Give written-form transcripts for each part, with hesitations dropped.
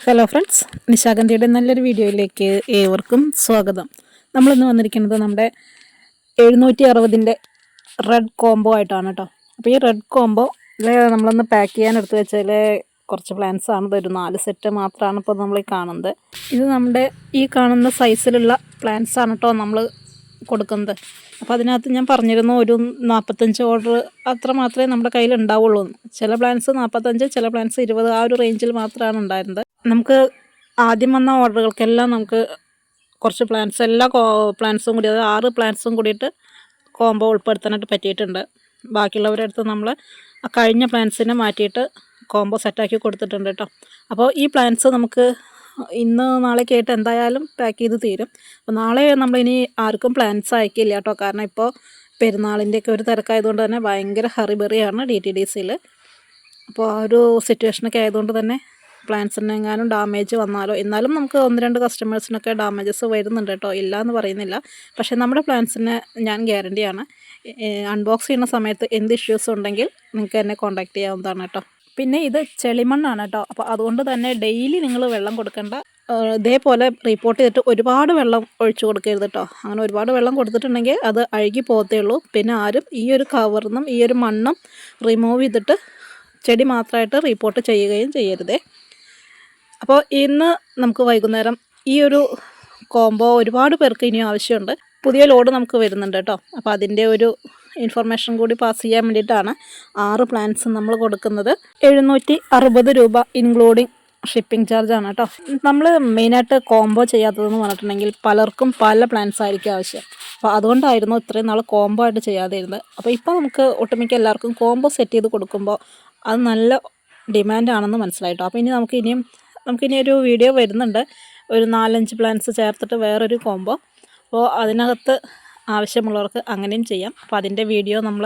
Hello friends, നിശാഗന്ധിയുടെ നല്ലൊരു വീഡിയോയിലേക്ക് ഏവർക്കും സ്വാഗതം. നമ്മളിന്ന് വന്നിരിക്കുന്നത് നമ്മുടെ 760ൻ്റെ റെഡ് കോംബോ ആയിട്ടാണ് കേട്ടോ. അപ്പോൾ ഈ റെഡ് കോംബോ നമ്മളൊന്ന് പാക്ക് ചെയ്യാൻ എടുത്ത് വെച്ചാൽ കുറച്ച് പ്ലാൻസ് ആണ്. ഇതൊരു 4 സെറ്റ് മാത്രമാണ് ഇപ്പോൾ നമ്മൾ ഈ കാണുന്നത്. ഇത് നമ്മുടെ ഈ കാണുന്ന സൈസിലുള്ള പ്ലാൻസ് ആണ് കേട്ടോ നമ്മൾ കൊടുക്കുന്നത്. അപ്പോൾ അതിനകത്ത് ഞാൻ പറഞ്ഞിരുന്നു ഒരു 45 ഓർഡർ അത്ര മാത്രമേ നമ്മുടെ കയ്യിൽ ഉണ്ടാവുള്ളൂ. ചില പ്ലാൻസ് 45, ചില പ്ലാൻസ് 20, ആ ഒരു റേഞ്ചിൽ മാത്രമാണ് ഉണ്ടായിരുന്നത്. നമുക്ക് ആദ്യം വന്ന ഓർഡറുകൾക്കെല്ലാം നമുക്ക് കുറച്ച് പ്ലാൻസ്, എല്ലാ പ്ലാൻസും കൂടി, അതായത് 6 പ്ലാൻസും കൂടിയിട്ട് കോംബോ ഉൾപ്പെടുത്താനായിട്ട് പറ്റിയിട്ടുണ്ട്. ബാക്കിയുള്ളവരുടെ അടുത്ത് നമ്മൾ കഴിഞ്ഞ പ്ലാൻസിനെ മാറ്റിയിട്ട് കോംബോ സെറ്റാക്കി കൊടുത്തിട്ടുണ്ട് കേട്ടോ. അപ്പോൾ ഈ പ്ലാൻസ് നമുക്ക് ഇന്ന് നാളേക്ക് ആയിട്ട് എന്തായാലും പാക്ക് ചെയ്ത് തീരും. അപ്പോൾ നാളെ നമ്മളിനി ആർക്കും പ്ലാൻസ് അയക്കില്ല കേട്ടോ. കാരണം ഇപ്പോൾ പെരുന്നാളിൻ്റെയൊക്കെ ഒരു തിരക്കായതുകൊണ്ട് തന്നെ ഭയങ്കര ഹറിബറിയാണ് DTDCയിൽ. അപ്പോൾ ആ ഒരു സിറ്റുവേഷനൊക്കെ ആയതുകൊണ്ട് തന്നെ പ്ലാൻസിന് എങ്ങാനും ഡാമേജ് വന്നാലോ, എന്നാലും നമുക്ക് 1-2 കസ്റ്റമേഴ്സിനൊക്കെ ഡാമേജസ് വരുന്നുണ്ട് കേട്ടോ, ഇല്ല എന്ന് പറയുന്നില്ല. പക്ഷേ നമ്മുടെ പ്ലാൻസിന് ഞാൻ ഗ്യാരണ്ടിയാണ്. അൺബോക്സ് ചെയ്യുന്ന സമയത്ത് എന്ത് ഇഷ്യൂസ് ഉണ്ടെങ്കിൽ നിങ്ങൾക്ക് എന്നെ കോൺടാക്റ്റ് ചെയ്യാവുന്നതാണ് കേട്ടോ. പിന്നെ ഇത് ചെളിമണ്ണാണ് കേട്ടോ. അപ്പോൾ അതുകൊണ്ട് തന്നെ ഡെയിലി നിങ്ങൾ വെള്ളം കൊടുക്കേണ്ട. ഇതേപോലെ റിപ്പോർട്ട് ചെയ്തിട്ട് ഒരുപാട് വെള്ളം ഒഴിച്ചു കൊടുക്കരുത് കേട്ടോ. അങ്ങനെ ഒരുപാട് വെള്ളം കൊടുത്തിട്ടുണ്ടെങ്കിൽ അത് അഴുകി പോകത്തേ ഉള്ളൂ. പിന്നെ ആരും ഈ ഒരു കവറിനും ഈ ഒരു മണ്ണും റിമൂവ് ചെയ്തിട്ട് ചെടി മാത്രമായിട്ട് റിപ്പോർട്ട് ചെയ്യുകയും ചെയ്യരുതേ. അപ്പോൾ ഇന്ന് നമുക്ക് വൈകുന്നേരം ഈ ഒരു കോംബോ ഒരുപാട് പേർക്ക് ഇനിയും ആവശ്യമുണ്ട്. പുതിയ ലോഡ് നമുക്ക് വരുന്നുണ്ട് കേട്ടോ. അപ്പോൾ അതിൻ്റെ ഒരു ഇൻഫർമേഷൻ കൂടി പാസ് ചെയ്യാൻ വേണ്ടിയിട്ടാണ് 6 പ്ലാൻസ് നമ്മൾ കൊടുക്കുന്നത്. 760 രൂപ ഇൻക്ലൂഡിങ് ഷിപ്പിംഗ് ചാർജാണ് കേട്ടോ. നമ്മൾ മെയിനായിട്ട് കോംബോ ചെയ്യാത്തതെന്ന് പറഞ്ഞിട്ടുണ്ടെങ്കിൽ പലർക്കും പല പ്ലാൻസ് ആയിരിക്കും ആവശ്യം. അപ്പോൾ അതുകൊണ്ടായിരുന്നു ഇത്രയും നാൾ കോംബോ ആയിട്ട് ചെയ്യാതെ ഇരുന്നത്. അപ്പോൾ ഇപ്പോൾ നമുക്ക് ഒട്ടുമിക്ക എല്ലാവർക്കും കോംബോ സെറ്റ് ചെയ്ത് കൊടുക്കുമ്പോൾ അത് നല്ല ഡിമാൻഡാണെന്ന് മനസ്സിലായിട്ടോ. അപ്പോൾ നമുക്കിനി ഒരു വീഡിയോ വരുന്നുണ്ട്, ഒരു 4-5 പ്ലാൻസ് ചേർത്തിട്ട് വേറൊരു കോംബോ. അപ്പോൾ അതിനകത്ത് ആവശ്യമുള്ളവർക്ക് അങ്ങനെയും ചെയ്യാം. അപ്പോൾ അതിൻ്റെ വീഡിയോ നമ്മൾ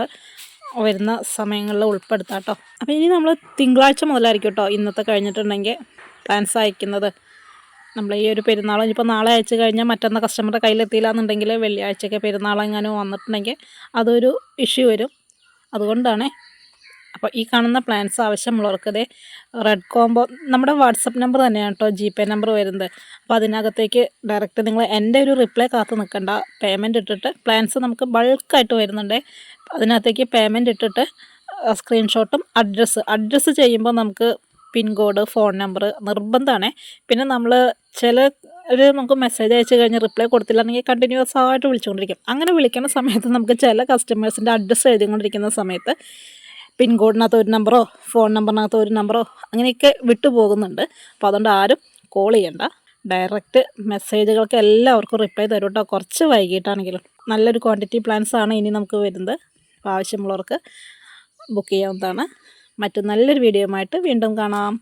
വരുന്ന സമയങ്ങളിൽ ഉൾപ്പെടുത്താം കേട്ടോ. അപ്പോൾ ഇനി നമ്മൾ തിങ്കളാഴ്ച മുതലായിരിക്കും കേട്ടോ ഇന്നത്തെ കഴിഞ്ഞിട്ടുണ്ടെങ്കിൽ പ്ലാൻസ് അയക്കുന്നത്. നമ്മൾ ഈ ഒരു പെരുന്നാൾ ഇനിയിപ്പോൾ നാളെ അയച്ചു കഴിഞ്ഞാൽ മറ്റന്ന കസ്റ്റമറുടെ കയ്യിലെത്തിയില്ല എന്നുണ്ടെങ്കിൽ വെള്ളിയാഴ്ചയൊക്കെ പെരുന്നാളെങ്ങാനും വന്നിട്ടുണ്ടെങ്കിൽ അതൊരു ഇഷ്യൂ വരും. അതുകൊണ്ടാണ്. അപ്പോൾ ഈ കാണുന്ന പ്ലാൻസ് ആവശ്യമുള്ളവർക്ക് ഇതേ റെഡ് കോംബോ നമ്മുടെ വാട്സപ്പ് നമ്പർ തന്നെയാണ് കേട്ടോ GPay നമ്പർ വരുന്നത്. അപ്പോൾ അതിനകത്തേക്ക് ഡയറക്റ്റ് നിങ്ങൾ എൻ്റെ ഒരു റിപ്ലൈ കാത്ത് നിൽക്കണ്ട, പേയ്മെൻറ്റ് ഇട്ടിട്ട് പ്ലാൻസ് നമുക്ക് ബൾക്കായിട്ട് വരുന്നുണ്ട്. അതിനകത്തേക്ക് പേയ്മെൻറ്റ് ഇട്ടിട്ട് സ്ക്രീൻഷോട്ടും അഡ്രസ്സ് ചെയ്യുമ്പോൾ നമുക്ക് പിൻകോഡ്, ഫോൺ നമ്പർ നിർബന്ധമാണ്. പിന്നെ നമ്മൾ നമുക്ക് മെസ്സേജ് അയച്ചു കഴിഞ്ഞ് റിപ്ലൈ കൊടുത്തില്ലാണെങ്കിൽ കണ്ടിന്യൂസ് ആയിട്ട് വിളിച്ചുകൊണ്ടിരിക്കും. അങ്ങനെ വിളിക്കുന്ന സമയത്ത് നമുക്ക് ചില കസ്റ്റമേഴ്സിൻ്റെ അഡ്രസ്സ് എഴുതിക്കൊണ്ടിരിക്കുന്ന സമയത്ത് പിൻകോഡിനകത്ത് ഒരു നമ്പറോ ഫോൺ നമ്പറിനകത്ത് ഒരു നമ്പറോ അങ്ങനെയൊക്കെ വിട്ടുപോകുന്നുണ്ട്. അപ്പോൾ അതുകൊണ്ട് ആരും കോൾ ചെയ്യണ്ട, ഡയറക്റ്റ് മെസ്സേജുകൾക്ക് എല്ലാവർക്കും റിപ്ലൈ തരും കേട്ടോ. കുറച്ച് വൈകിട്ടാണെങ്കിലും നല്ലൊരു ക്വാണ്ടിറ്റി പ്ലാൻസാണ് ഇനി നമുക്ക് വരുന്നത്. അപ്പോൾ ആവശ്യമുള്ളവർക്ക് ബുക്ക് ചെയ്യാവുന്നതാണ്. മറ്റു നല്ലൊരു വീഡിയോയുമായിട്ട് വീണ്ടും കാണാം.